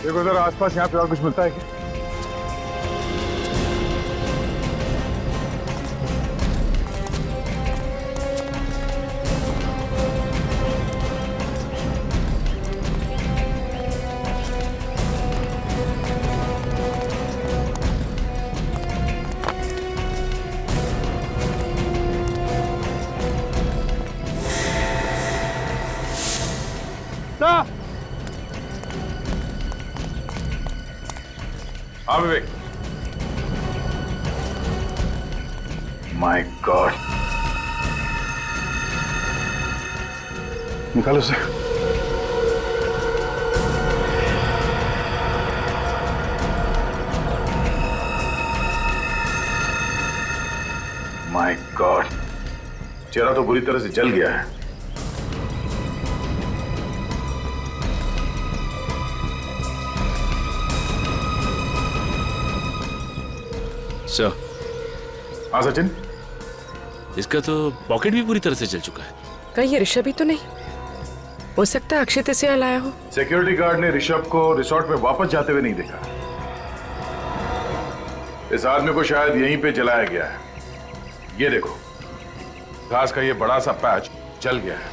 देखो जरा आसपास यहाँ पे और कुछ मिलता है क्या? हाँ विवेक। माय गॉड, निकालो उसे। माय गॉड, चेहरा तो बुरी तरह से जल गया है। सर, हाँ सचिन, इसका तो पॉकेट भी पूरी तरह से जल चुका है। कहीं ये ऋषभ ही तो नहीं? हो सकता है अक्षित इसे यहाँ लाया हो। सिक्योरिटी गार्ड ने ऋषभ को रिसोर्ट में वापस जाते हुए नहीं देखा। इस आदमी को शायद यहीं पे जलाया गया है। ये देखो, घास का ये बड़ा सा पैच जल गया है।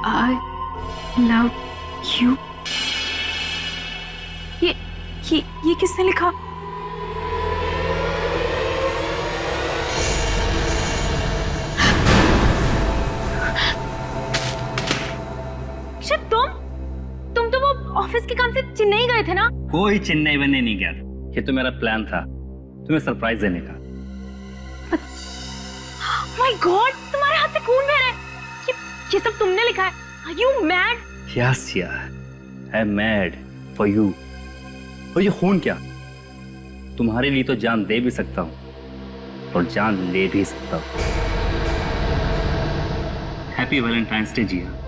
I love you. ये किसने लिखा? शायद तुम तो वो ऑफिस के काम से चेन्नई गए थे ना? कोई चेन्नई बनने नहीं गया था। ये तो मेरा प्लान था, तुम्हें सरप्राइज देने का। माय गॉड, तुम्हारे हाथ से खून बह रहा है। ये सब तुमने लिखा है? Are you mad? Yes, yeah. I'm mad for you. और ये खून क्या? तुम्हारे लिए तो जान दे भी सकता हूँ और जान ले भी सकता हूँ। हैप्पी वैलेंटाइंस डे जिया।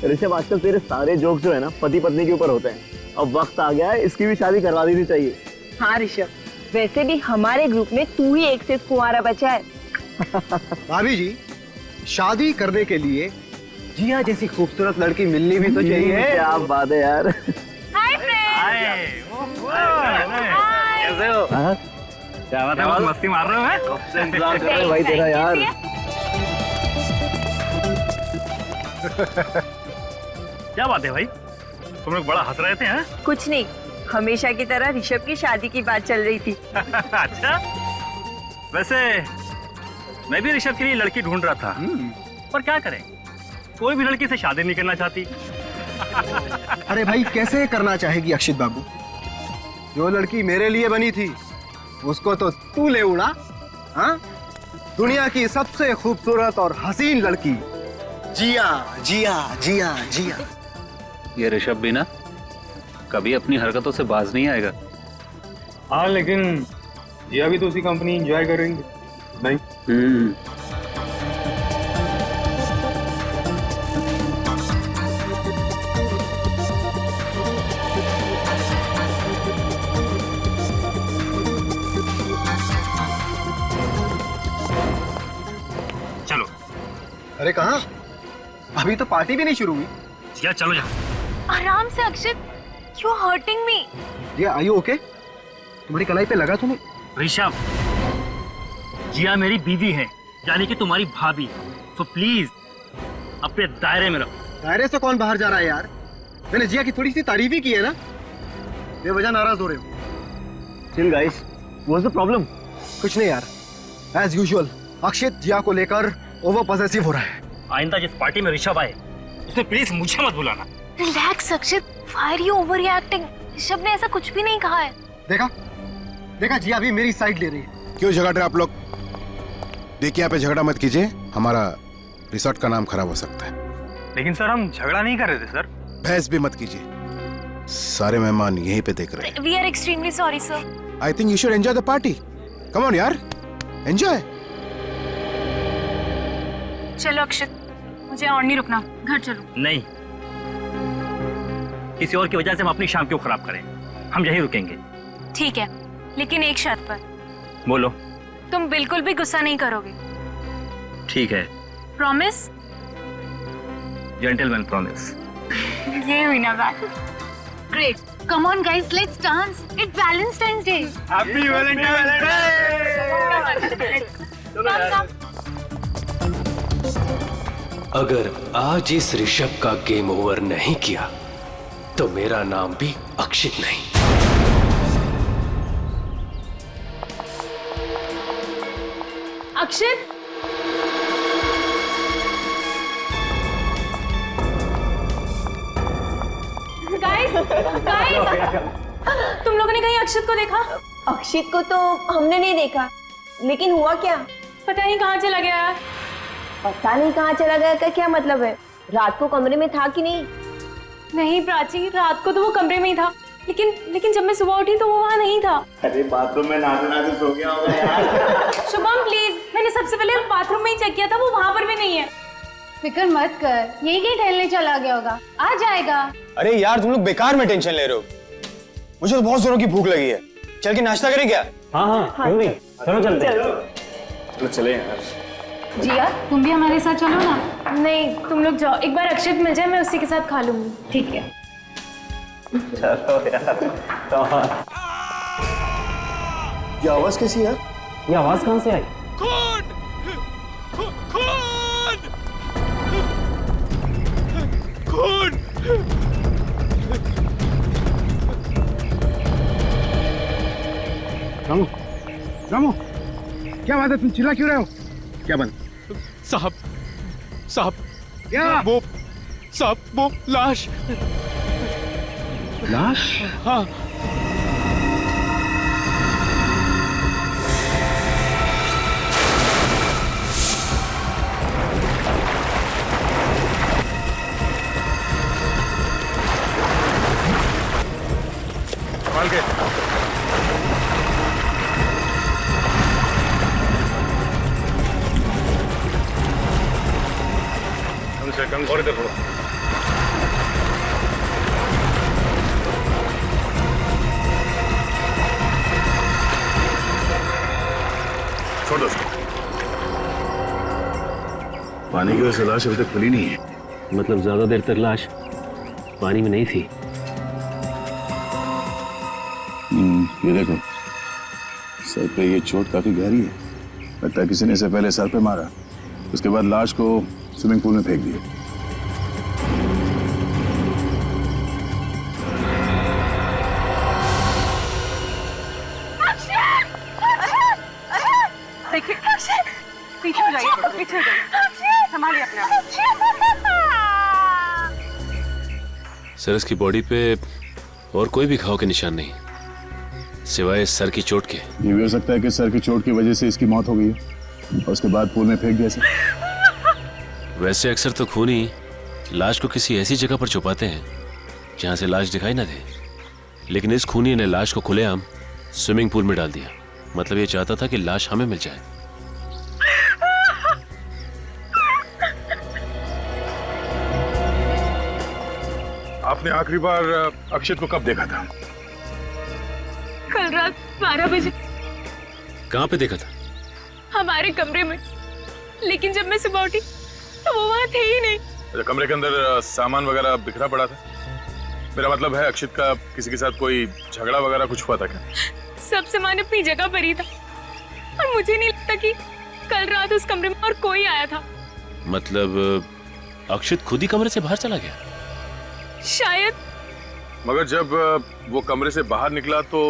ऋषभ, आजकल तेरे सारे जोक्स जो है ना पति पत्नी के ऊपर होते हैं। अब वक्त आ गया है, इसकी भी शादी करवा देनी चाहिए। हाँ ऋषभ, वैसे भी हमारे ग्रुप में तू ही एक से कुंवारा बचा है। भाभी जी, शादी करने के लिए जिया जैसी खूबसूरत लड़की मिलनी भी तो चाहिए। क्या बात है यार। Hi friends. कैसे हो? क्या बात है, बहुत मस्ती मार रहे हो? मैं इंतजार कर रहे भाई तेरा यार। क्या बात है भाई, तुम लोग बड़ा हंस रहे थे हैं? कुछ नहीं, हमेशा की तरह ऋषभ की शादी की बात चल रही थी। अच्छा, वैसे मैं भी ऋषभ के लिए लड़की ढूंढ रहा था। पर क्या करें, कोई भी लड़की से शादी नहीं करना चाहती। अरे भाई कैसे करना चाहेगी अक्षित बाबू? जो लड़की मेरे लिए बनी थी उसको तो तू ले उड़ा। हाँ, दुनिया की सबसे खूबसूरत और हसीन लड़की। जिया जिया जिया जिया। ये ऋषभ भी ना कभी अपनी हरकतों से बाज नहीं आएगा। हाँ लेकिन जिया भी तो उसी कंपनी एंजॉय करेंगे नहीं? चलो अरे कहाँ? अभी तो पार्टी भी नहीं शुरू हुई। जिया चलो यहाँ। आराम से Akshit, you hurting me. Jiya are you okay? तुम्हारी कलाई पे लगा तो नहीं? ऋषभ, जिया मेरी बीवी है, यानी कि तुम्हारी भाभी, तो प्लीज अपने दायरे में रहो। दायरे से कौन बाहर जा रहा है यार? मैंने जिया की थोड़ी सी तारीफ ही की है ना। बेवजह नाराज हो रहे हो। Chill guys, what's the problem? कुछ नहीं यार, एज यूजुअल अक्षित जिया को लेकर ओवर पॉसेसिव हो रहा है। आइंदा जिस पार्टी में ऋषभ आए उसमें प्लीज मुझे मत बुलाना। Relax Akshit, why are you overreacting? Rishabh ने ऐसा कुछ भी नहीं कहा है। देखा देखा, जिया भी मेरी साइड ले रही है। क्यों झगड़ रहे आप लोग? देखिए यहाँ पे झगड़ा मत कीजिए, हमारा रिसोर्ट का नाम खराब हो सकता है। लेकिन सर हम झगड़ा नहीं कर रहे थे सर। बहस भी मत कीजिए, सारे मेहमान यहीं पे देख रहे हैं। We are extremely sorry sir. I think you should enjoy the party. Come on यार, एंजॉय। चलो अक्षित, मुझे और नहीं रुकना, घर चलो। नहीं, किसी और की वजह से हम अपनी शाम क्यों खराब करें? हम यहीं रुकेंगे। ठीक है, लेकिन एक शर्त पर। बोलो। तुम बिल्कुल भी गुस्सा नहीं करोगे? ठीक है। प्रॉमिस? Gentleman promise. ये हुई ना बात। Great, come on guys, let's dance. It's Valentine's day. Happy Valentine's अगर आज इस ऋषभ का गेम ओवर नहीं किया तो मेरा नाम भी अक्षित नहीं। अक्षित, गाइस गाइस, तुम लोगों ने कहीं अक्षित को देखा? अक्षित को तो हमने नहीं देखा, लेकिन हुआ क्या? पता नहीं कहाँ चला गया यार। पता नहीं कहाँ चला गया का क्या मतलब है? रात को कमरे में था कि नहीं? नहीं प्राची, रात को तो वो कमरे में ही था, लेकिन जब मैं सुबह उठी तो वो वहाँ नहीं था। अरे बाथरूम में नहाते सो गया होगा यार। शुभम प्लीज, मैंने सबसे पहले बाथरूम में ही चेक किया था, वो वहाँ पर भी नहीं है। फिक्र मत कर, यही कहीं टहलने चला गया होगा, आ जाएगा। अरे यार तुम लोग बेकार में टेंशन ले रहे हो। मुझे तो बहुत जोरों की भूख लगी है। चल के नाश्ता करें क्या? हाँ, क्यों नहीं, चलो चलते हैं। चलो चले यार। जिया तुम भी हमारे साथ चलो ना। नहीं, तुम लोग जाओ, एक बार अक्षित मिल जाए, मैं उसी के साथ खा लूंगी। ठीक है। चलो यार। ये आवाज कैसी है? ये आवाज कहाँ से आई? रामू, रामू, क्या बात है? तुम चिल्ला क्यों रहे हो? क्या बात? साहब, क्या? वो लाश। लाश? हाँ। संभाल के। कम से कम और इधर थोड़ा। छोड़ दो उसको। पानी की वजह से लाश अभी तक खुली नहीं है। मतलब ज्यादा देर तक लाश पानी में नहीं थी। ये देखो, सर पे ये चोट काफी गहरी है। लगता है किसी ने इसे पहले सर पे मारा, उसके बाद लाश को स्विमिंग पूल में फेंक दिया। देखिए, पीछे जाइए, पीछे जाइए, संभालिए अपने आप। सर इसकी बॉडी पे और कोई भी घाव के निशान नहीं, सिवाय सर की चोट के। ये भी हो सकता है कि सर की चोट की वजह से इसकी मौत हो गई है और उसके बाद पूल में फेंक दिया सर। वैसे अक्सर तो खूनी लाश को किसी ऐसी जगह पर छुपाते हैं जहां से लाश दिखाई ना दे, लेकिन इस खूनी ने लाश को खुलेआम स्विमिंग पूल में डाल दिया। मतलब ये चाहता था कि लाश हमें मिल जाए। आपने आखिरी बार अक्षित को कब देखा था? कल रात 12 बजे कहां पे देखा था? हमारे कमरे में, लेकिन जब मैं सुबह उठी तो वो वहां थे ही नहीं। अच्छा, कमरे के अंदर सामान वगैरह बिखरा पड़ा था? मेरा मतलब है अक्षित का किसी के साथ कोई झगड़ा वगैरह कुछ हुआ था क्या? सब सामान अपनी जगह पर ही था और मुझे नहीं लगता कि कल रात उस कमरे में और कोई आया था। मतलब अक्षित खुद ही कमरे से बाहर चला गया? शायद। मगर जब वो कमरे से बाहर निकला तो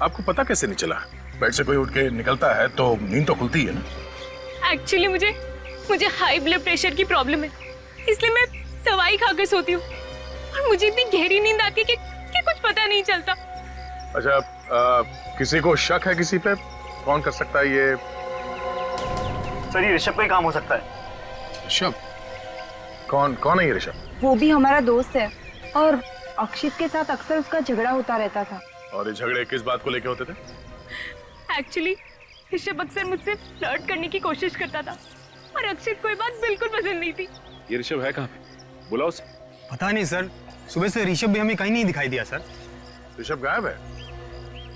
आपको पता कैसे नहीं चला? बेड से कोई उठ के निकलता है तो नींद तो खुलती है ना। एक्चुअली मुझे हाई ब्लड प्रेशर की प्रॉब्लम है, इसलिए मैं दवाई खाकर सोती हूँ और मुझे इतनी गहरी नींद आती है कि कुछ पता नहीं चलता। अच्छा, किसी को शक है किसी पे? कौन कर सकता है ये? सर ये ऋषभ का ही काम हो सकता है। ऋषभ? कौन है ये ऋषभ? वो भी हमारा दोस्त है और अक्षित के साथ अक्सर उसका झगड़ा होता रहता था। और ये झगड़े किस बात को लेके होते थे? एक्चुअली ऋषभ अक्सर मुझसे फ्लर्ट करने की कोशिश करता था और अक्षित को ये बात बिल्कुल पसंद नहीं थी। ये ऋषभ है कहाँ पे? बुलाओ उसे। पता नहीं सर, सुबह से ऋषभ भी हमें कहीं नहीं दिखाई दिया सर। ऋषभ गायब है?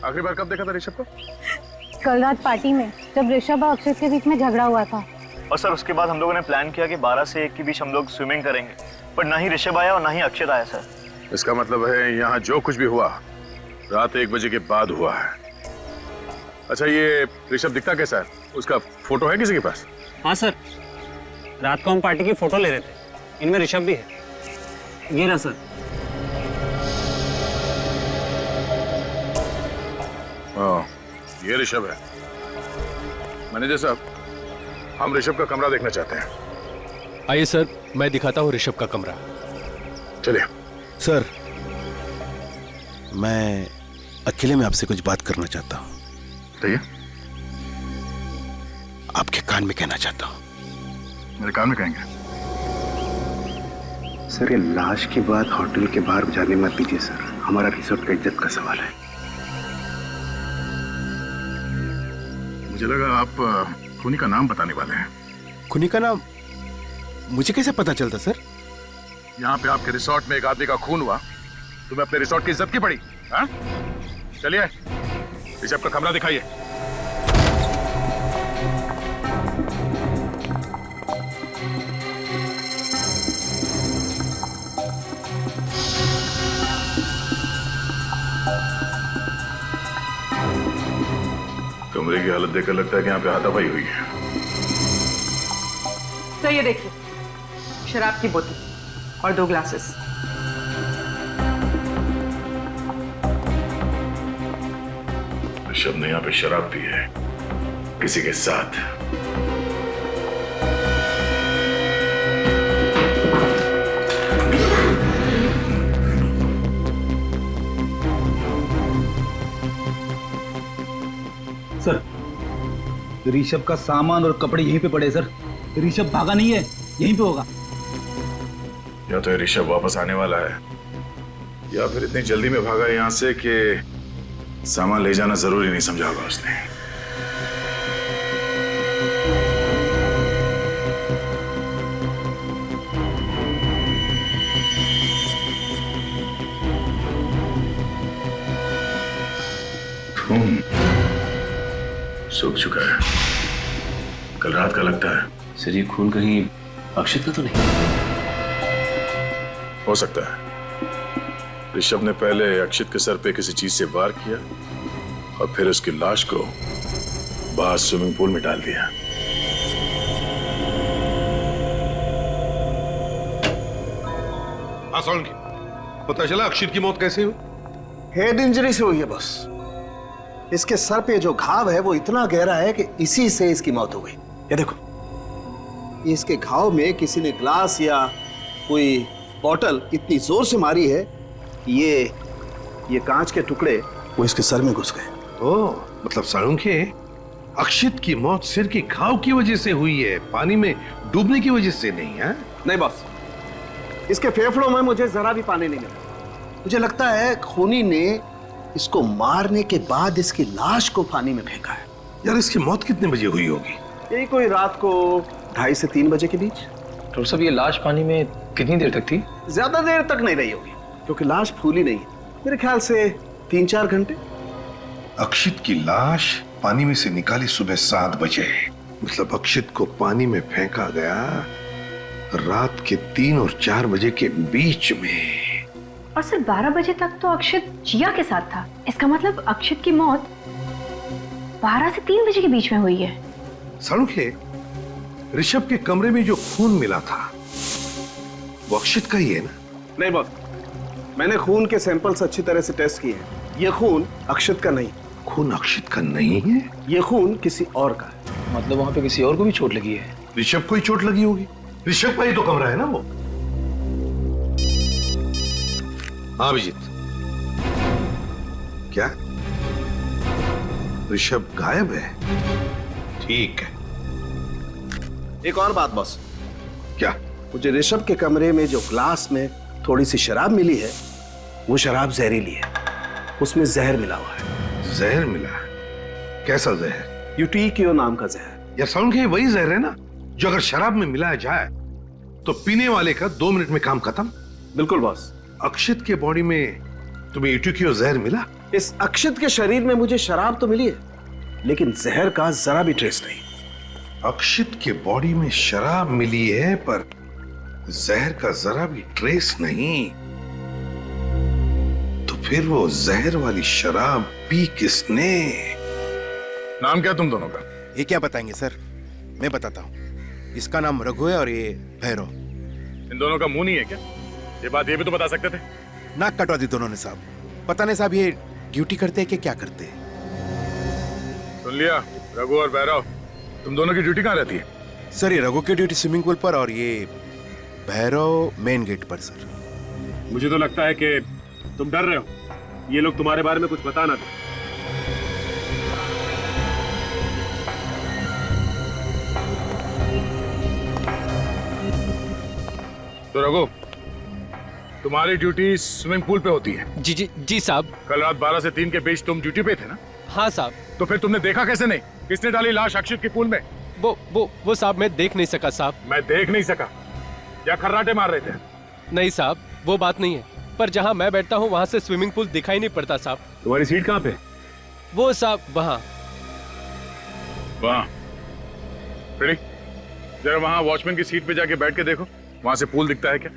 आखिरी बार कब देखा था ऋषभ को? कल रात पार्टी में जब ऋषभ और अक्षय के बीच में झगड़ा हुआ था। और सर उसके बाद हम लोगों ने प्लान किया कि 12 से 1 के बीच हम लोग स्विमिंग करेंगे, पर ना ही ऋषभ आया और ना ही अक्षय आया सर। इसका मतलब है यहाँ जो कुछ भी हुआ रात 1 बजे के बाद हुआ है। अच्छा, ये ऋषभ दिखता कैसा है? उसका फोटो है किसी के पास? हाँ सर, रात को हम पार्टी की फोटो ले रहे थे, इनमें ऋषभ भी है। ये रहा सर। हाँ, ये ऋषभ है। मैनेजर साहब, हम ऋषभ का कमरा देखना चाहते हैं। आइए सर, मैं दिखाता हूँ ऋषभ का कमरा। चलिए। सर, मैं अकेले में आपसे कुछ बात करना चाहता हूँ। कहिए। आपके कान में कहना चाहता हूँ। मेरे कान में कहेंगे? सर ये लाश की बात होटल के बाहर जाने मत दीजिए सर, हमारा रिसोर्ट का इज्जत का सवाल है। मुझे लगा आप खूनी का नाम बताने वाले हैं। खूनी का नाम मुझे कैसे पता चलता सर? यहाँ पे आपके रिसोर्ट में एक आदमी का खून हुआ, तुम्हें अपने रिसोर्ट की इज्जत की पड़ी? हाँ? चलिए, ऋषभ का कमरा दिखाइए। कमरे की हालत देखकर लगता है कि यहाँ पे हाथापाई हुई है। तो ये देखिए, शराब की बोतल और 2 ग्लासेस। ऋषभ ने यहाँ पे शराब पी है किसी के साथ। सर ऋषभ का सामान और कपड़े यहीं पे पड़े सर। ऋषभ भागा नहीं है, यहीं पे होगा। या तो ऋषभ वापस आने वाला है या फिर इतनी जल्दी में भागा यहाँ से कि सामान ले जाना जरूरी नहीं समझा होगा उसने। खून सूख चुका है, कल रात का लगता है। सर ये खून कहीं अक्षित का तो नहीं? हो सकता है ऋषभ ने पहले अक्षित के सर पे किसी चीज से वार किया और फिर उसकी लाश को बाहर स्विमिंग पूल में डाल दिया। हाँ सोलंकी, पता चला अक्षित की मौत कैसे हुई? हेड इंजरी से हुई है बॉस। इसके सर पे जो घाव है वो इतना गहरा है कि इसी से इसकी मौत हो गई। ये देखो, इसके घाव में किसी ने ग्लास या कोई बॉटल इतनी जोर से मारी है कि ये कांच के टुकड़े वो इसके सर में घुस गए। ओ, मतलब साळुंखे, अक्षित की मौत सिर की घाव की वजह से हुई है, पानी में डूबने की वजह से नहीं है? नहीं बॉस, इसके फेफड़ों में मुझे जरा भी पानी नहीं मिला। मुझे लगता है खूनी ने इसको मारने के बाद इसकी लाश को पानी में फेंका है। यार, इसकी मौत कितने बजे हुई होगी? यही कोई रात को 2:30 से 3 बजे के बीच। डॉक्टर साहब, ये लाश पानी में कितनी देर तक थी? ज्यादा देर तक नहीं रही होगी, क्योंकि लाश फूली नहीं है। मेरे ख्याल से 3-4 घंटे। अक्षित की लाश पानी में से निकाली सुबह 7 बजे, मतलब अक्षित को पानी में फेंका गया रात के 3 और 4 बजे के बीच में। और सिर्फ 12 बजे तक तो अक्षित जिया के साथ था। इसका मतलब अक्षित की मौत 12 से 3 बजे के बीच में हुई है। साळुंखे, ऋषभ के कमरे में जो खून मिला था वो अक्षित का ही है ना? नहीं बॉस, मैंने खून के सैंपल्स अच्छी तरह से टेस्ट किए हैं। ये खून अक्षित का नहीं। खून अक्षित का नहीं है? ये खून किसी और का है। मतलब वहां पे किसी और को भी चोट लगी है? ऋषभ को ही चोट लगी होगी, ऋषभ का ही तो कमरा है ना वो। हाँ अभिजीत, क्या ऋषभ गायब है? ठीक है। एक और बात बॉस। क्या? मुझे ऋषभ के कमरे में जो ग्लास में थोड़ी सी शराब मिली है, वो शराब जहरीली है। उसमें जहर मिला हुआ है। जहर मिला? कैसा जहर? यूटीक्यू नाम का जहर। यार साळुंखे, वही जहर है ना जो अगर शराब में मिलाया जाए तो पीने वाले का 2 मिनट में काम खत्म। बिल्कुल बॉस। अक्षित के बॉडी में तुम्हें यूटीक्यू जहर मिला? इस अक्षित के शरीर में मुझे शराब तो मिली है, लेकिन जहर का जरा भी ट्रेस नहीं। अक्षित के बॉडी में शराब मिली है पर जहर का जरा भी ट्रेस नहीं, तो फिर वो जहर वाली शराब पी किसने? नाम क्या तुम दोनों का? ये क्या बताएंगे सर, मैं बताता हूँ। इसका नाम रघु है और ये भैरव। इन दोनों का मुंह नहीं है क्या? ये बात ये भी तो बता सकते थे। नाक कटवा दी दोनों ने साहब। पता नहीं साहब ये ड्यूटी करते हैं कि क्या करते हैं। सुन लिया, रघु और भैरव, तुम दोनों की ड्यूटी कहाँ रहती है? सर ये रघु की ड्यूटी स्विमिंग पूल पर और ये भैरव मेन गेट पर सर। मुझे तो लगता है कि तुम डर रहे हो, ये लोग तुम्हारे बारे में कुछ बता ना दे। तो रघु, तुम्हारी ड्यूटी स्विमिंग पूल पे होती है? जी जी जी साहब। कल रात 12 से 3 के बीच तुम ड्यूटी पे थे ना? हाँ साहब। तो फिर तुमने देखा कैसे नहीं? किसने डाली लाश अक्षित के पूल में? वो साहब मैं देख नहीं सका साहब। मैं देख नहीं सका या खर्राटे मार रहे थे? नहीं साहब, वो बात नहीं है, पर जहाँ मैं बैठता हूँ वहाँ से स्विमिंग पूल दिखाई नहीं पड़ता साहब। तुम्हारी सीट कहाँ पे? वो साहब वहाँ। वहाँ? जरा वहाँ वॉचमैन की सीट पे जाके बैठ के देखो, वहाँ से पूल दिखता है क्या?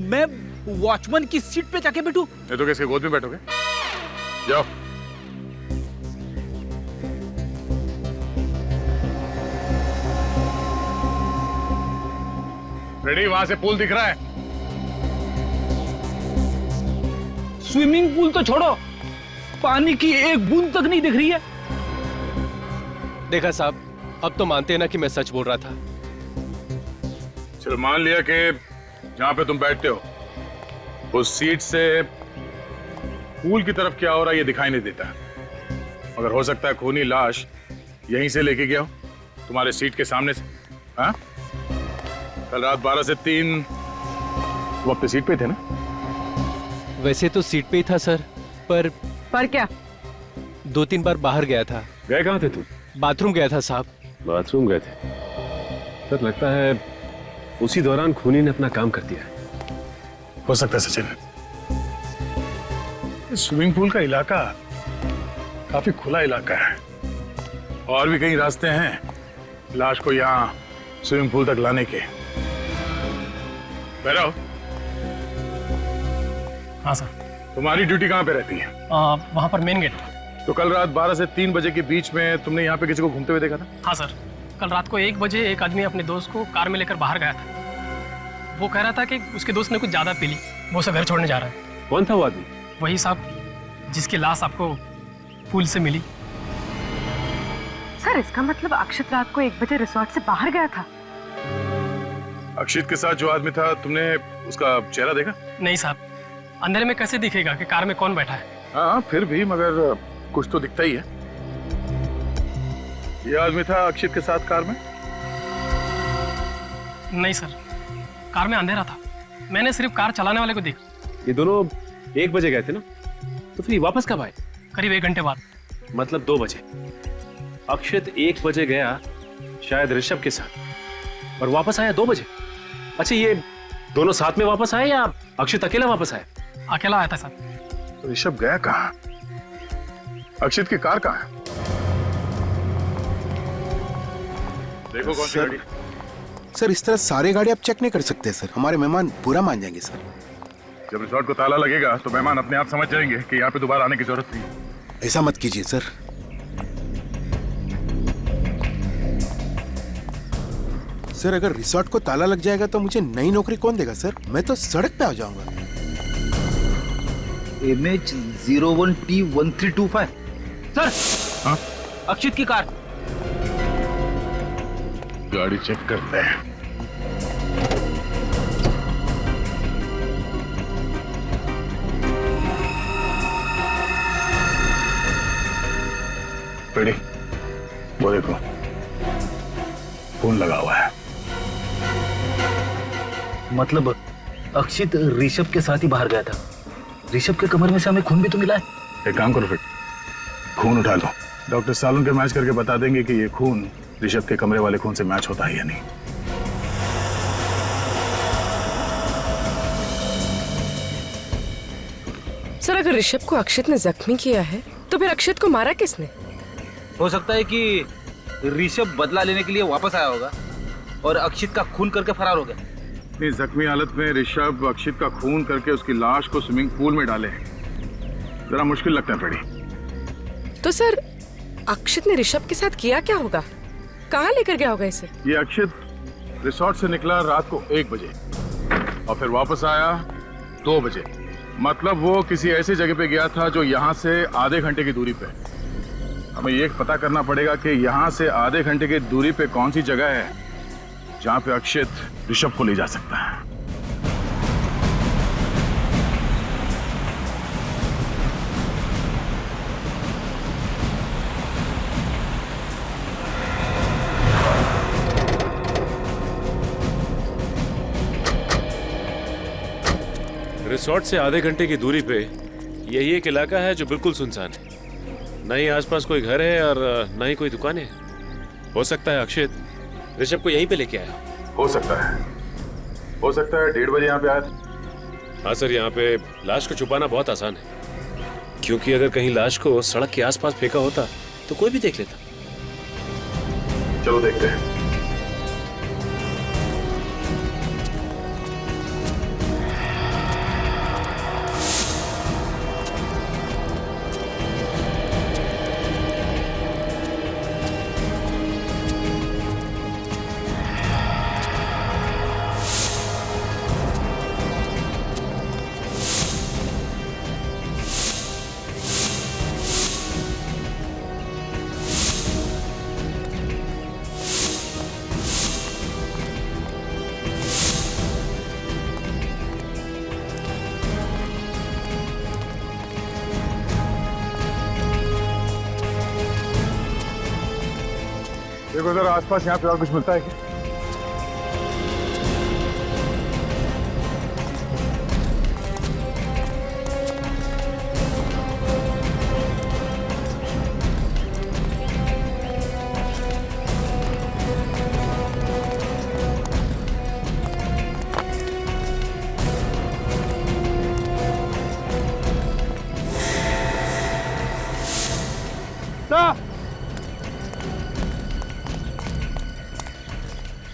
मैं वॉचमैन की सीट पे जाके बैठूं? नहीं तो किसके गोद में बैठोगे? जाओ। रेडी, वहां से पूल दिख रहा है? स्विमिंग पूल तो छोड़ो, पानी की एक बूंद तक नहीं दिख रही है। देखा साहब, अब तो मानते हैं ना कि मैं सच बोल रहा था। चलो मान लिया कि जहां पे तुम बैठते हो उस सीट से पूल की तरफ क्या हो रहा है ये दिखाई नहीं देता, मगर हो सकता है खूनी लाश यहीं से लेके गया हो, तुम्हारे सीट के सामने से। हाँ, कल रात 12 से 3 तुम अपनी सीट पे थे ना? वैसे तो सीट पे ही था सर, पर क्या? 2-3 बार बाहर गया था। गए कहाँ थे तुम? बाथरूम गया था साहब। बाथरूम गए थे? सर लगता है उसी दौरान खूनी ने अपना काम कर दिया। हो सकता है सचिन, स्विमिंग पूल का इलाका काफी खुला इलाका है और भी कई रास्ते हैं लाश को यहाँ स्विमिंग पूल तक लाने के। भैरव। हाँ सर। तुम्हारी ड्यूटी कहाँ पे रहती है? वहाँ पर मेन गेट। तो कल रात 12 से 3 बजे के बीच में तुमने यहाँ पे किसी को घूमते हुए देखा था? हाँ सर, कल रात को 1 बजे एक आदमी अपने दोस्त को कार में लेकर बाहर गया था। वो कह रहा था कि उसके दोस्त ने कुछ ज्यादा पी ली, वो उसे घर छोड़ने जा रहा है। कौन था वो आदमी? वही साहब जिसकी लाश आपको पूल से मिली। सर इसका मतलब अक्षत रात को 1 बजे रिसोर्ट से बाहर गया था। अक्षित के साथ जो आदमी था, तुमने उसका चेहरा देखा? नहीं साहब, अंधेरे में कैसे दिखेगा कि कार में कौन बैठा है? हाँ फिर भी, मगर कुछ तो दिखता ही है। ये आदमी था अक्षित के साथ कार में? नहीं सर, कार में अंधेरा था, मैंने सिर्फ कार चलाने वाले को देखा। ये दोनों 1 बजे गए थे ना, तो फिर ये वापस कब आए? करीब 1 घंटे बाद। मतलब 2 बजे। अक्षित 1 बजे गया शायद ऋषभ के साथ, और वापस आया 2 बजे। अच्छा, ये दोनों साथ में वापस आए या अक्षित अकेला वापस आया? अकेला आया था सर। तो ऋषभ गया कहाँ? अक्षित की कार कहाँ है? देखो कौन सी गाड़ी। सर इस तरह सारे गाड़ी आप चेक नहीं कर सकते सर, हमारे मेहमान बुरा मान जाएंगे सर। जब रिसोर्ट को ताला लगेगा तो मेहमान अपने आप समझ जाएंगे कि यहाँ पे दोबारा आने की जरूरत नहीं। ऐसा मत कीजिए सर। सर अगर रिसोर्ट को ताला लग जाएगा तो मुझे नई नौकरी कौन देगा सर? मैं तो सड़क पे आ जाऊंगा। MH01T1325 sir. हाँ? अक्षित की कार। गाड़ी चेक करते हैं। पेड़ी, वो देखो, फोन लगा हुआ है। मतलब अक्षित ऋषभ के साथ ही बाहर गया था। ऋषभ के कमर में से हमें खून भी तो मिला है। एक काम करो फिर, खून उठा लो। डॉक्टर सालुन के मैच करके बता देंगे कि ये खून ऋषभ के कमरे वाले खून से मैच होता है या नहीं। सर अगर ऋषभ को अक्षित ने जख्मी किया है तो फिर अक्षित को मारा किसने? हो सकता है कि ऋषभ बदला लेने के लिए वापस आया होगा और अक्षित का खून करके फरार हो गया। इतनी जख्मी हालत में ऋषभ अक्षित का खून करके उसकी लाश को स्विमिंग पूल में डाले, जरा मुश्किल लगता है पेड़ी। तो सर अक्षित ने ऋषभ के साथ किया क्या होगा? कहाँ लेकर गया होगा इसे? ये अक्षित रिसोर्ट से निकला रात को 1 बजे और फिर वापस आया 2 बजे। मतलब वो किसी ऐसी जगह पे गया था जो यहाँ से आधे घंटे की दूरी पे। हमें ये पता करना पड़ेगा कि यहाँ से आधे घंटे की दूरी पे कौन सी जगह है जहाँ पे अक्षित ऋषभ को ले जा सकता है। रिसोर्ट से आधे घंटे की दूरी पे यही एक इलाका है जो बिल्कुल सुनसान है। न ही आसपास कोई घर है और न ही कोई दुकान है। हो सकता है अक्षित ऋषभ को यहीं पे लेके आया। हो सकता है 1:30 बजे यहाँ पे आया था। हाँ सर, यहाँ पे लाश को छुपाना बहुत आसान है, क्योंकि अगर कहीं लाश को सड़क के आसपास फेंका होता तो कोई भी देख लेता। चलो देखते हैं। देखो जरा आसपास यहाँ पे और कुछ मिलता है क्या?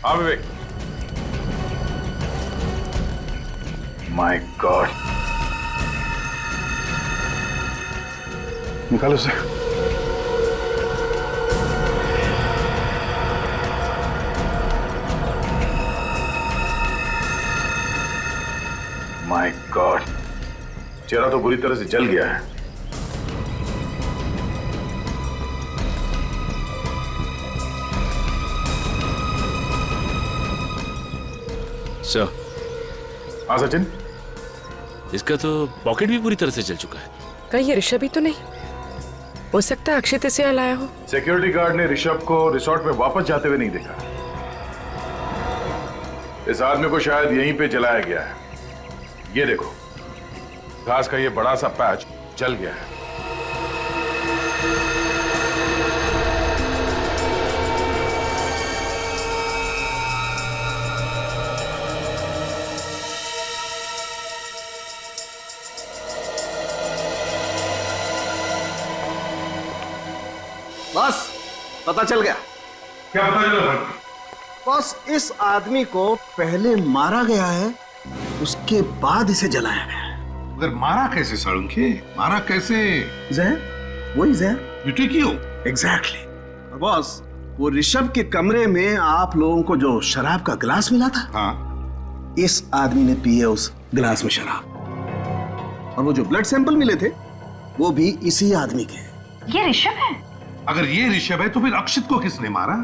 हाँ विवेक। माय गॉड, निकालो उसे। माय गॉड, चेहरा तो बुरी तरह से जल गया है। सर, हाँ सचिन, इसका तो पॉकेट भी पूरी तरह से जल चुका है। कहीं ये ऋषभ ही तो नहीं? हो सकता है अक्षित इसे यहाँ लाया हो। सिक्योरिटी गार्ड ने ऋषभ को रिसोर्ट में वापस जाते हुए नहीं देखा। इस आदमी को शायद यहीं पे जलाया गया है। ये देखो, घास का ये बड़ा सा पैच जल गया है। बस पता चल गया। क्या पता चला? बस इस आदमी को पहले मारा गया है, उसके बाद इसे जलाया गया है। मगर मारा कैसे साळुंखे? मारा कैसे? जहर, वही जहर। बेटे क्यों? एग्जैक्टली। और बॉस, वो ऋषभ के कमरे में आप लोगों को जो शराब का गिलास मिला था, हाँ, इस आदमी ने पी है उस गिलास में शराब। और वो जो ब्लड सैंपल मिले थे, वो भी इसी आदमी के। ये ऋषभ है? अगर ये ऋषभ है तो फिर अक्षित को किसने मारा?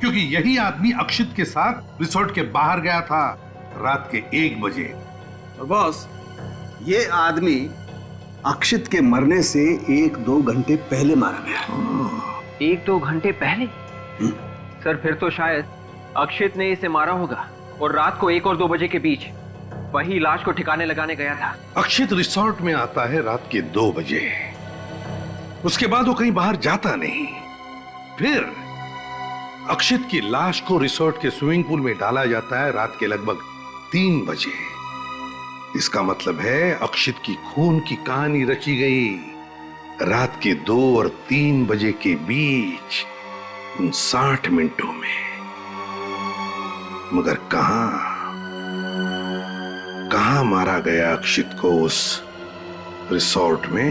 क्योंकि यही आदमी अक्षित के साथ रिसोर्ट के बाहर गया था रात के 1 बजे। और बॉस, ये आदमी अक्षित के मरने से 1-2 घंटे पहले मारा गया। 1-2 घंटे पहले? सर, फिर तो शायद अक्षित ने इसे मारा होगा और रात को 1 और 2 बजे के बीच वही लाश को ठिकाने लगाने गया था। अक्षित रिसोर्ट में आता है रात के 2 बजे, उसके बाद वो कहीं बाहर जाता नहीं। फिर अक्षित की लाश को रिसोर्ट के स्विमिंग पूल में डाला जाता है रात के लगभग 3 बजे। इसका मतलब है अक्षित की खून की कहानी रची गई रात के 2 और 3 बजे के बीच, उन 60 मिनटों में। मगर कहां मारा गया अक्षित को उस रिसोर्ट में?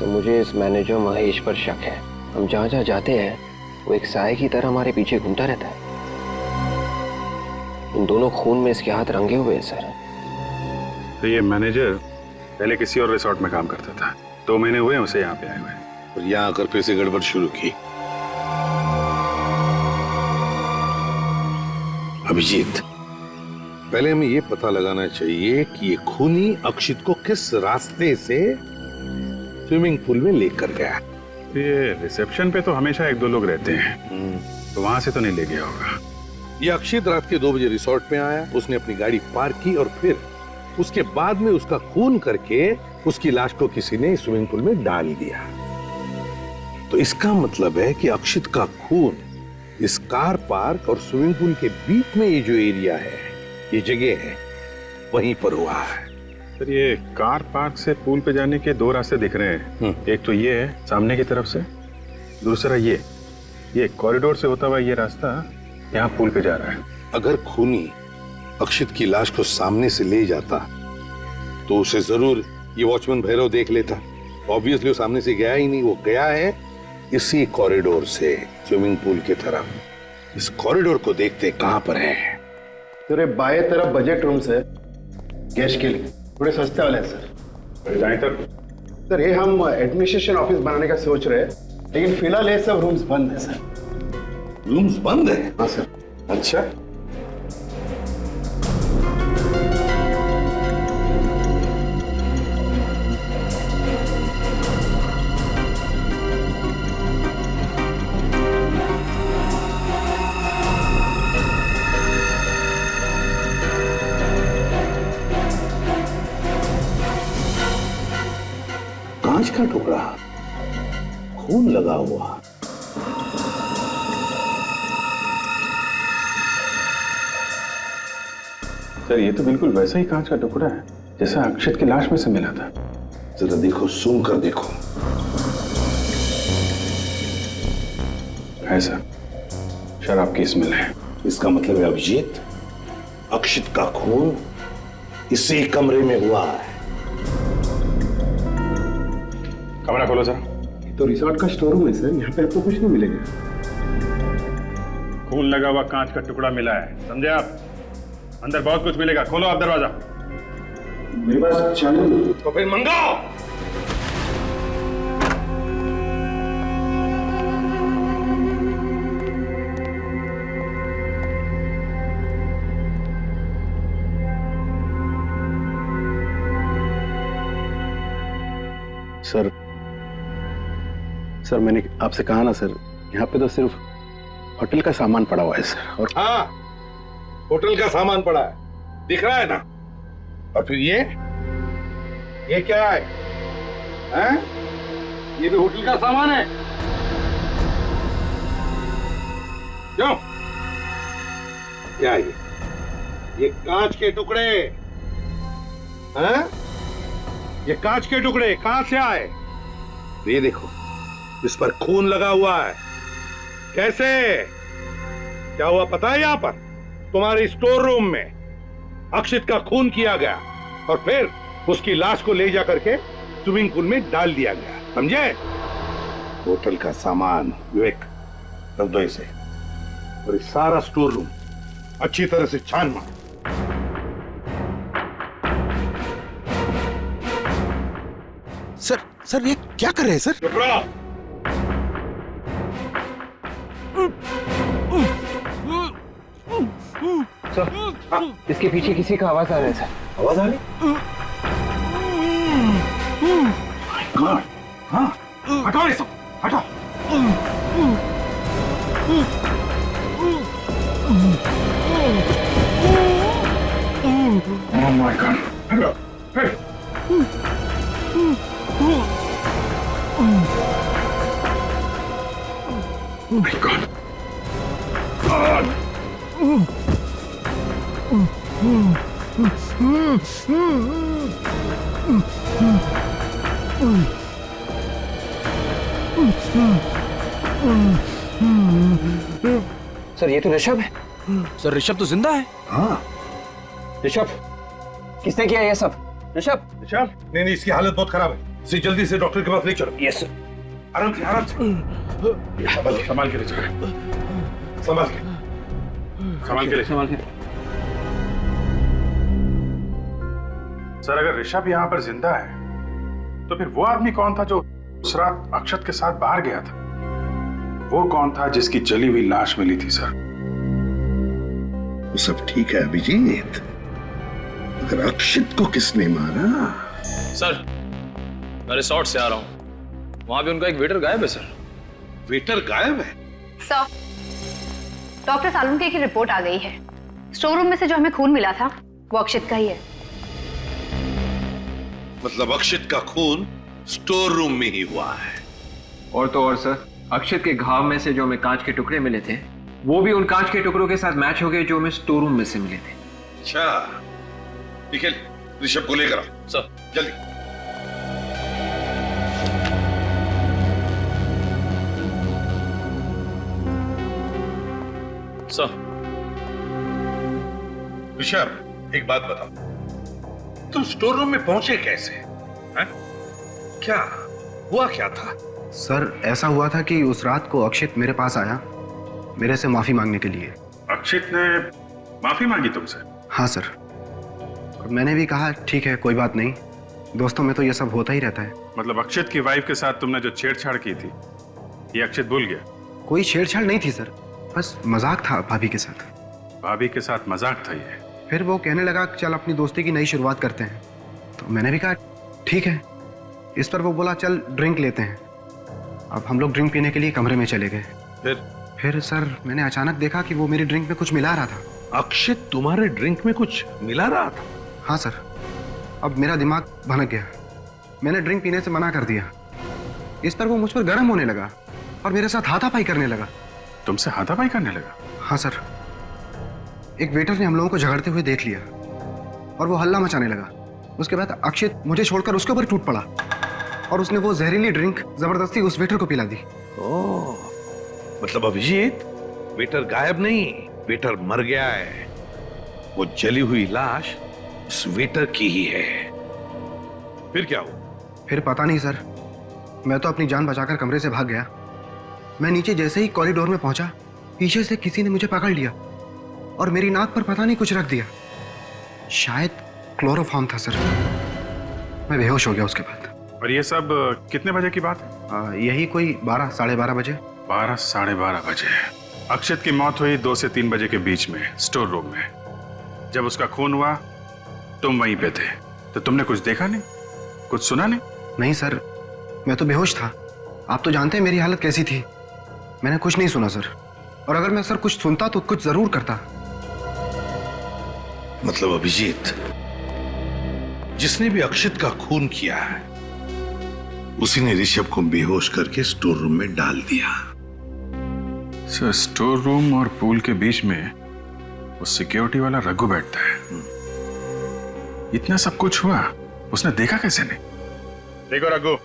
मुझे इस मैनेजर महेश पर शक है। हम जहां जहां जाते हैं वो एक साए की तरह हमारे पीछे घूमता रहता है। इन दोनों खून में इसके हाथ रंगे हुए हैं सर। तो ये मैनेजर पहले किसी और रिसोर्ट में काम करता था, 2 महीने हुए उसे यहाँ पे आए हुए, और यहाँ आकर फिर से गड़बड़ शुरू की। अभिजीत, पहले हमें ये पता लगाना चाहिए कि ये खूनी अक्षित को किस रास्ते से स्विमिंग पूल में लेकर गया। ये रिसेप्शन पे तो हमेशा 1-2 लोग रहते हैं, तो वहां से तो नहीं ले गया होगा। ये अक्षित रात के 2 बजे रिसोर्ट में आया, उसने अपनी गाड़ी पार्क की और फिर उसके बाद में उसका खून करके उसकी लाश को किसी ने स्विमिंग पूल में डाल दिया। तो इसका मतलब है कि अक्षित का खून इस कार पार्क और स्विमिंग पूल के बीच में ये जो एरिया है, ये जगह है, वहीं पर हुआ है। सर, ये कार पार्क से पूल पे जाने के 2 रास्ते दिख रहे हैं। एक तो ये है सामने की तरफ से, दूसरा ये कॉरिडोर से होता हुआ ये रास्ता यहाँ पूल पे जा रहा है। अगर खूनी अक्षित की लाश को सामने से ले जाता तो उसे जरूर ये वॉचमैन भैरव देख लेता। ऑब्वियसली वो सामने से गया ही नहीं, वो गया है इसी कॉरिडोर से स्विमिंग पूल की तरफ। इस कॉरिडोर को देखते कहां पर है? तेरे बाएं तरफ बजट रूम्स है गेस्ट के लिए, थोड़े सस्ते वाले हैं सर। जाए तक सर, ये हम एडमिनिस्ट्रेशन ऑफिस बनाने का सोच रहे हैं, लेकिन फिलहाल ये सब रूम्स बंद है सर। रूम्स बंद है? हाँ सर। अच्छा, कांच का टुकड़ा, खून लगा हुआ। सर, ये तो बिल्कुल वैसा ही कांच का टुकड़ा है जैसा अक्षित की लाश में से मिला था। जरा देखो, सूंघ कर देखो। है सर, शराब की स्मेल है। इसका मतलब है अभिजीत, अक्षित का खून इसी कमरे में हुआ है। कमरा खोलो सर। तो रिसोर्ट का स्टोर रूम है सर, यहाँ पे आपको कुछ नहीं मिलेगा। खून लगा हुआ कांच का टुकड़ा मिला है, समझे आप? अंदर बहुत कुछ मिलेगा, खोलो आप दरवाजा। मेरे पास चालू। तो फिर मंगाओ। सर मैंने आपसे कहा ना सर, यहाँ पे तो सिर्फ होटल का सामान पड़ा हुआ है सर। और हाँ, होटल का सामान पड़ा है, दिख रहा है ना। और फिर ये क्या है? हैं? ये भी होटल का सामान है। क्यों? क्या है ये कांच के टुकड़े हैं? ये कांच के टुकड़े कहां से आए? ये देखो, इस पर खून लगा हुआ है। कैसे? क्या हुआ पता है? यहां पर तुम्हारे स्टोर रूम में अक्षित का खून किया गया और फिर उसकी लाश को ले जा करके स्विमिंग पूल में डाल दिया गया, समझे? होटल का सामान विवेक, रख दो इसे और इस सारा स्टोर रूम अच्छी तरह से छान मार। सर ये क्या कर रहे हैं सर? चुप रहो। सर, इसके पीछे किसी का आवाज आ रहा है सर। आवाज आ रही? हाँ, हटाओ ये सब, हटाओ। Oh my God! हटाओ, hey! Oh my God! Sir ये तो ऋषभ है। सर ऋषभ तो जिंदा है। हाँ, ऋषभ, किसने किया ये सब? ऋषभ? ऋषभ? नहीं, इसकी हालत बहुत खराब है। इसे जल्दी से डॉक्टर के पास ले चलो। Yes sir. आराम से, आराम से। संभाल के ले चलो। संभाल के ले। सर अगर ऋषभ यहाँ पर जिंदा है तो फिर वो आदमी कौन था जो उस रात अक्षत के साथ बाहर गया था? वो कौन था जिसकी जली हुई लाश मिली थी सर? वो सब ठीक है अभिजीत, अगर अक्षित को किसने मारा? सर मैं रिसोर्ट से आ रहा हूँ, वहां भी उनका एक वेटर गायब है सर। वेटर गायब है? सर, डॉक्टर सालुंके की रिपोर्ट आ गई है। स्टोर रूम में से जो हमें खून मिला था वो अक्षित का ही है। मतलब अक्षित का खून स्टोर रूम में ही हुआ है? और तो और सर, अक्षित के घाव में से जो हमें कांच के टुकड़े मिले थे वो भी उन कांच के टुकड़ों के साथ मैच हो गए जो हमें स्टोर रूम में से मिले थे। अच्छा, निखिल ऋषभ को लेकर आओ सर, जल्दी। सर। ऋषभ एक बात बताओ, तुम स्टोर रूम में पहुंचे कैसे? हैं? क्या हुआ, क्या था? सर ऐसा हुआ था कि उस रात को अक्षित मेरे पास आया मेरे से माफी मांगने के लिए। अक्षित ने माफी मांगी तुमसे? हाँ सर, और मैंने भी कहा ठीक है कोई बात नहीं, दोस्तों में तो ये सब होता ही रहता है। मतलब अक्षित की वाइफ के साथ तुमने जो छेड़छाड़ की थी ये अक्षित भूल गया? कोई छेड़छाड़ नहीं थी सर, बस मजाक था भाभी के साथ। भाभी के साथ मजाक था ये? फिर वो कहने लगा चल अपनी दोस्ती की नई शुरुआत करते हैं, तो मैंने भी कहा ठीक है। इस पर वो बोला चल ड्रिंक लेते हैं। अब हम लोग ड्रिंक पीने के लिए कमरे में चले गए। फिर सर मैंने अचानक देखा कि वो मेरी ड्रिंक में कुछ मिला रहा था। अक्षित तुम्हारे ड्रिंक में कुछ मिला रहा था? हाँ सर, अब मेरा दिमाग भनक गया। मैंने ड्रिंक पीने से मना कर दिया। इस पर वो मुझ पर गर्म होने लगा और मेरे साथ हाथापाई करने लगा। तुमसे हाथापाई करने लगा? हाँ सर, एक वेटर ने हम लोगों को झगड़ते हुए देख लिया और वो हल्ला मचाने लगा। उसके बाद अक्षित मुझे छोड़कर उसके ऊपर टूट पड़ा और उसने वो जहरीली ड्रिंक जबरदस्ती उस वेटर को पिला दी। ओह, मतलब अभिजीत वेटर गायब नहीं, वेटर मर गया है। वो जली हुई लाश उस वेटर की ही है। फिर क्या हुआ? फिर पता नहीं सर, मैं तो अपनी जान बचाकर कमरे से भाग गया। मैं नीचे जैसे ही कॉरिडोर में पहुंचा, पीछे से किसी ने मुझे पकड़ लिया और मेरी नाक पर पता नहीं कुछ रख दिया। शायद क्लोरोफॉर्म था सर। मैं बेहोश हो गया उसके बाद। और ये सब कितने बजे की बात है? यही कोई 12 साढ़े 12 बजे। 12 साढ़े 12 बजे। अक्षत की मौत हुई 2 से 3 बजे के बीच में स्टोर रूम में। जब उसका खून हुआ तुम वहीं पे थे, तो तुमने कुछ देखा नहीं, कुछ सुना नहीं? नहीं सर, मैं तो बेहोश था। आप तो जानते हैं मेरी हालत कैसी थी। मैंने कुछ नहीं सुना सर, और अगर मैं सर कुछ सुनता तो कुछ जरूर करता। मतलब अभिजीत, जिसने भी अक्षित का खून किया है उसी ने ऋषभ को बेहोश करके स्टोर रूम में डाल दिया। सर, स्टोर रूम और पूल के बीच में वो सिक्योरिटी वाला रघु बैठता है। इतना सब कुछ हुआ, उसने देखा कैसे नहीं? देखो रघु,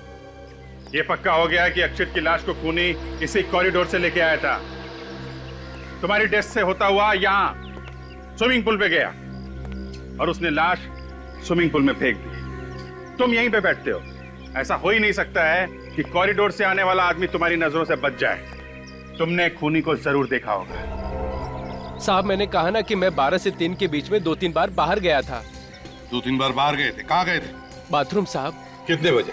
ये पक्का हो गया कि अक्षित की लाश को खूनी इसी कॉरिडोर से लेके आया था। तुम्हारी डेस्क से होता हुआ यहां स्विमिंग पूल पे गया और उसने लाश स्विमिंग पूल में फेंक दी। तुम यहीं पे बैठते हो। ऐसा हो ही नहीं सकता है कि कॉरिडोर से आने वाला आदमी तुम्हारी नजरों से बच जाए। तुमने खूनी को जरूर देखा होगा। साहब, मैंने कहा ना कि मैं 12 से 3 के बीच में 2-3 बार बाहर गया था। 2-3 बार बाहर गए थे? कहाँ गए थे? बाथरूम साहब। कितने बजे?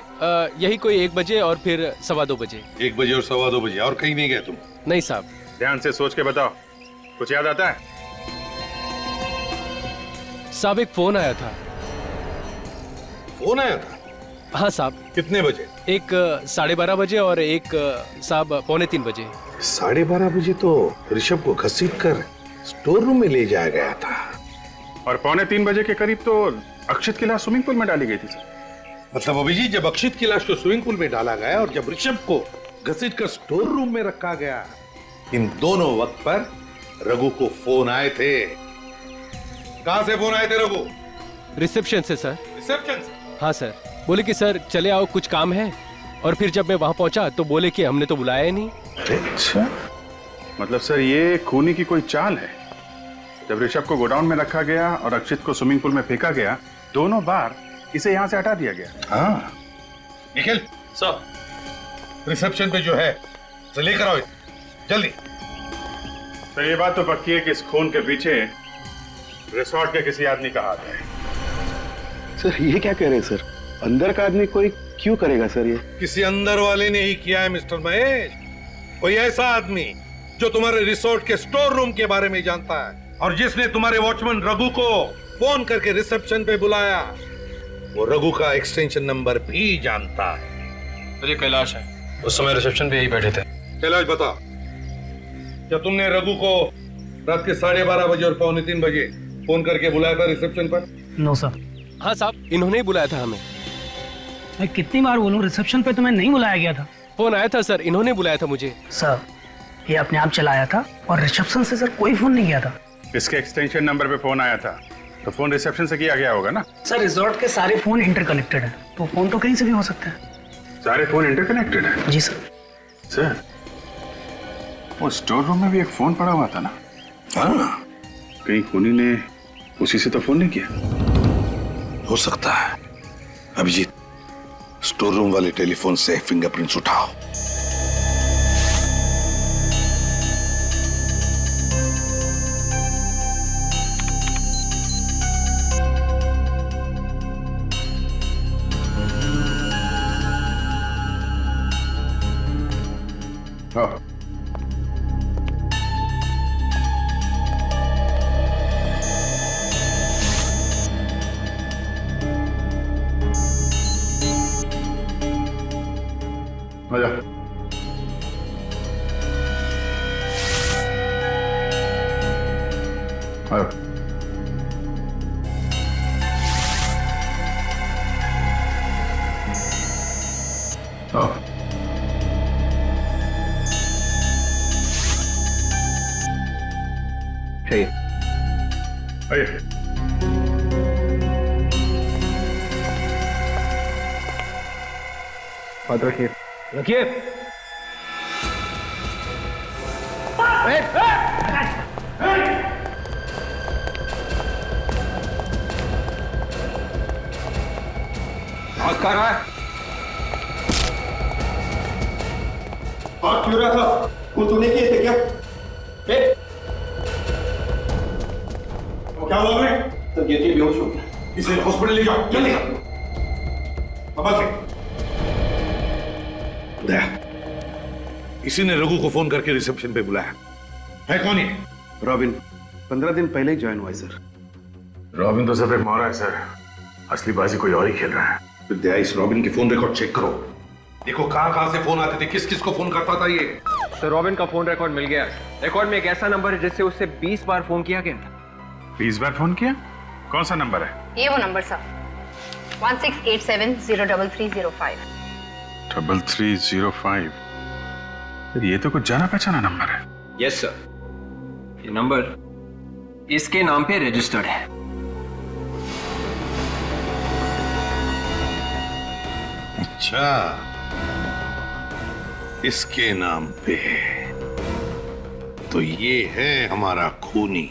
यही कोई 1 बजे और फिर 2:15 बजे। 1 बजे और 2:15 बजे, और कहीं नहीं गए तुम? नहीं साहब। ध्यान से सोच के बताओ, कुछ याद आता है? साहब, एक फोन आया था। फोन आया था? हाँ साहब। कितने बजे? एक 12:30 बजे और एक साहब 2:45 बजे। 12:30 बजे तो ऋषभ को घसीट कर स्टोर रूम में ले जाया गया था, और 2:45 बजे के करीब तो अक्षित की लाश स्विमिंग पूल में डाली गई थी सर। मतलब अभिजीत, जब अक्षित की लाश को स्विमिंग पूल में डाला गया और जब ऋषभ को घसीट कर स्टोर रूम में रखा गया, इन दोनों वक्त पर रघु को फोन आए थे। कहां से फोन आए थे रघु? रिसेप्शन से सर। रिसेप्शन से? हाँ सर। बोले कि सर चले आओ, कुछ काम है। और फिर जब मैं वहां पहुंचा तो बोले कि हमने तो बुलाया ही नहीं। अच्छा, मतलब सर ये खूनी की कोई चाल है। जब ऋषभ को गोडाउन में रखा गया और अक्षित को स्विमिंग पूल में फेंका गया, दोनों बार इसे यहां से हटा दिया गया। हाँ। निखिल सर, रिसेप्शन पे जो है उसे लेकर आओ जल्दी। तो ये बात तो पक्की है कि इस खून के पीछे रिसोर्ट के किसी आदमी का हाथ है। सर ये क्या कह रहे हैं सर? अंदर का आदमी कोई क्यों करेगा सर ये? किसी अंदर वाले ने ही किया है मिस्टर महेश। कोई ऐसा आदमी जो तुम्हारे रिसोर्ट के स्टोर रूम के बारे में जानता है, और जिसने तुम्हारे वॉचमैन रघु को फोन करके रिसेप्शन पे बुलाया, वो रघु का एक्सटेंशन नंबर भी जानता है। तो ये कैलाश है, उस समय रिसेप्शन पे यही बैठे थे। कैलाश बता, क्या तुमने रघु को रात के 12:30 बजे और 2:45 बजे फोन करके बुलाया था रिसेप्शन पर? No sir. हाँ साहब, इन्होंने ही बुलाया था हमें। मैं कितनी बार बोलूं, रिसेप्शन पे तो मैं नहीं बुलाया गया था। फोन आया था सर, इन्होंने बुलाया था मुझे। सर, ये अपने आप चला आया था और रिसेप्शन से सर कोई फोन नहीं गया था। इसके एक्सटेंशन नंबर पे फोन आया था, तो फोन रिसेप्शन से किया गया होगा ना? सर, रिजॉर्ट के सारे फोन इंटरकनेक्टेड है, तो फोन तो कहीं से भी हो सकता है। सारे फोन इंटरकनेक्टेड है? जी सर। सर, वो स्टोर रूम में भी एक फोन पड़ा हुआ था ना? हाँ। कहीं खूनी ने उसी से तो फोन नहीं किया? हो सकता है। अभिजीत, स्टोर रूम वाले टेलीफोन से फिंगरप्रिंट्स उठाओ। हाँ। आजा। आया। आओ। चाहिए। आइए। हाथ रखिए। रखिए। हाथ कहाँ रहा है? हाथ क्यों रहा था? वो तूने किए थे क्या? क्या हुआ? सर ये बेहोश हो गया, इसे हॉस्पिटल ले जाओ जल्दी। बाबा के दया, इसी ने रघु को फोन करके रिसेप्शन पे बुलाया है। कौन है? रॉबिन 15 दिन पहले ही ज्वाइन हुआ है सर। रॉबिन तो सिर्फ एक मोहरा है सर, असली बाजी कोई और ही खेल रहा है। फिर दया इस रॉबिन के फोन रिकॉर्ड चेक करो, देखो कहां से फोन आते थे, किस किस को फोन करता था ये। सर रॉबिन का फोन रिकॉर्ड मिल गया। रिकॉर्ड में एक ऐसा नंबर है जिससे उससे 20 बार फोन किया गया था। 20 बार फोन किया? कौन सा नंबर है? ये वो नंबर सर, 1687-03305। 3305। ये तो कुछ जाना पहचाना नंबर है। यस सर, ये नंबर इसके नाम पे रजिस्टर्ड है। अच्छा, इसके नाम पे, तो ये है हमारा खूनी।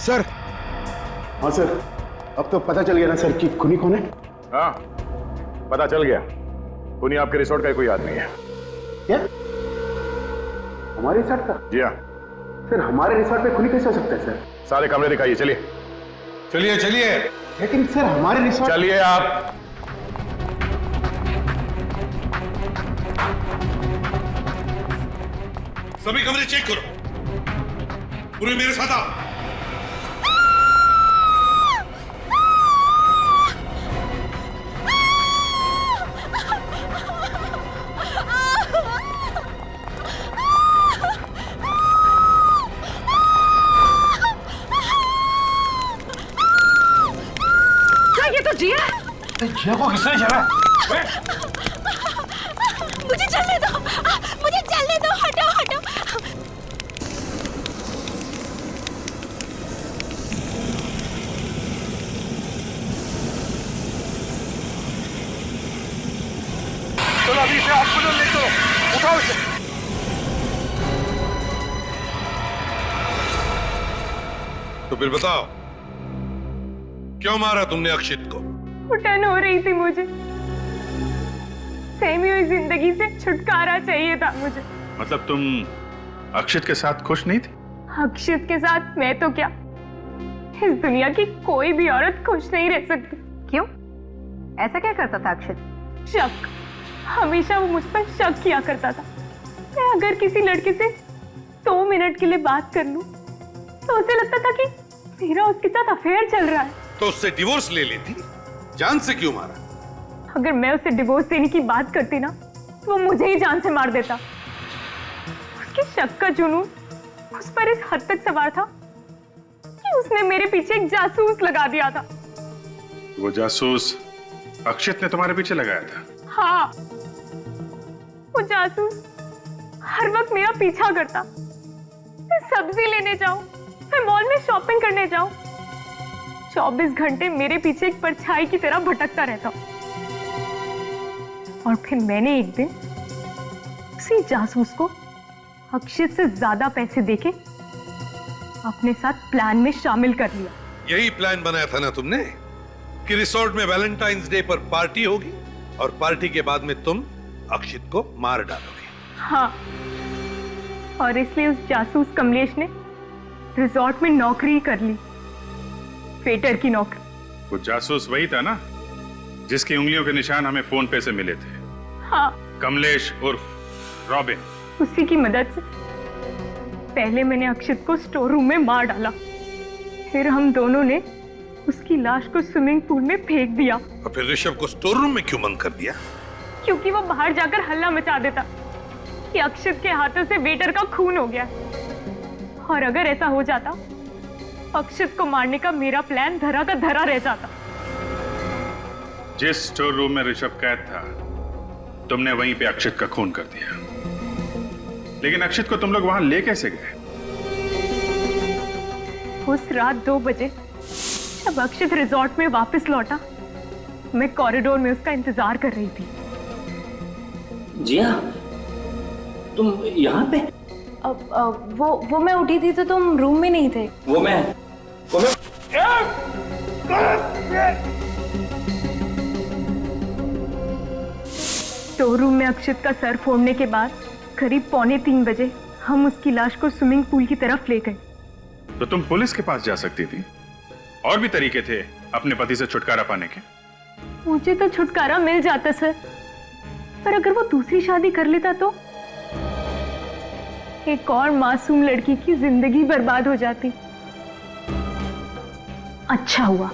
सर। हाँ सर, अब तो पता चल गया ना सर कि खूनी कौन है? हाँ, पता चल गया। खूनी आपके रिसोर्ट का कोई आदमी है। क्या? हमारे रिसोर्ट का? जी हाँ। सर हमारे रिसोर्ट पे खूनी कैसे हो सकता है सर? सारे कमरे दिखाइए, चलिए चलिए चलिए। लेकिन सर हमारे रिसोर्ट, चलिए आप। सभी कमरे चेक करो, पूरे मेरे साथ आओ। जिया को किसने चला? मुझे चलने दो, मुझे चलने दो, हटो हटो। चलो अभी इसे हॉस्पिटल ले चलो, उठाओ इसे। तो फिर बताओ, क्यों मारा तुमने अक्षित को? घुटन हो रही थी मुझे, सहमी हुई जिंदगी से छुटकारा चाहिए था मुझे। मतलब तुम अक्षित के साथ खुश नहीं थी? अक्षित के साथ मैं तो क्या, इस दुनिया की कोई भी औरत खुश नहीं रह सकती। क्यों? ऐसा क्या करता था अक्षित? शक, हमेशा वो मुझ पर शक किया करता था। मैं अगर किसी लड़के से 2 मिनट के लिए बात कर लूं, तो उसे लगता था कि मेरा उसके साथ अफेयर चल रहा है। तो उससे डिवोर्स ले लेती, जान से क्यों मारा? अगर मैं उसे डिवोर्स देने की बात करती ना, तो वो मुझे ही जान से मार देता। उसके शक का जुनून उस पर इस हद तक सवार था कि उसने मेरे पीछे एक जासूस लगा दिया था। वो जासूस अक्षित ने तुम्हारे पीछे लगाया था? हाँ, वो जासूस हर वक्त मेरा पीछा करता। मैं सब्जी लेने जाऊं, मैं मॉल में शॉपिंग करने जाऊं, 24 घंटे मेरे पीछे एक परछाई की तरह भटकता रहता। और फिर मैंने एक दिन उसी जासूस को अक्षित से ज्यादा पैसे देके अपने साथ प्लान में शामिल कर लिया। यही प्लान बनाया था ना तुमने कि रिसोर्ट में वैलेंटाइंस डे पर पार्टी होगी और पार्टी के बाद में तुम अक्षित को मार डालोगे। हाँ, और इसलिए उस जासूस कमलेश ने रिसोर्ट में नौकरी कर ली, वेटर की नौकरी। वो जासूस वही था ना जिसकी उंगलियों के निशान हमें फोन पे से मिले थे? हाँ, कमलेश उर्फ रॉबिन। उसी की मदद से पहले मैंने अक्षित को स्टोर रूम में मार डाला, फिर हम दोनों ने उसकी लाश को स्विमिंग पूल में फेंक दिया। और फिर ऋषभ को स्टोर रूम में क्यों बंद कर दिया? क्योंकि वो बाहर जाकर हल्ला मचा देता कि अक्षित के हाथों से वेटर का खून हो गया। और अगर ऐसा हो जाता, अक्षित को मारने का मेरा प्लान धरा का धरा रह जाता। जिस स्टोर रूम में ऋषभ कैद था, तुमने वहीं पे अक्षित का खून कर दिया। लेकिन अक्षित को तुम लोग वहां ले कैसे गए? उस रात 2 बजे जब अक्षित रिजॉर्ट में वापस लौटा, मैं कॉरिडोर में उसका इंतजार कर रही थी। जिया, तुम यहाँ पे? वो मैं उठी थी तो तुम रूम में नहीं थे। वो मैं स्टोर रूम में अक्षित का सर फोड़ने के बाद करीब 2:45 बजे हम उसकी लाश को स्विमिंग पूल की तरफ ले गए। तो तुम पुलिस के पास जा सकती थी। और भी तरीके थे अपने पति से छुटकारा पाने के। मुझे तो छुटकारा मिल जाता सर, पर अगर वो दूसरी शादी कर लेता तो एक और मासूम लड़की की जिंदगी बर्बाद हो जाती। अच्छा हुआ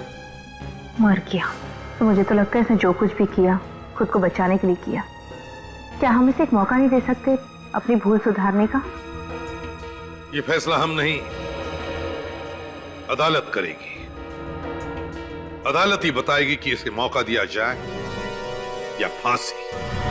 मर गया। तो मुझे तो लगता है इसने जो कुछ भी किया खुद को बचाने के लिए किया। क्या हम इसे एक मौका नहीं दे सकते अपनी भूल सुधारने का? ये फैसला हम नहीं, अदालत करेगी। अदालत ही बताएगी कि इसे मौका दिया जाए या फांसी।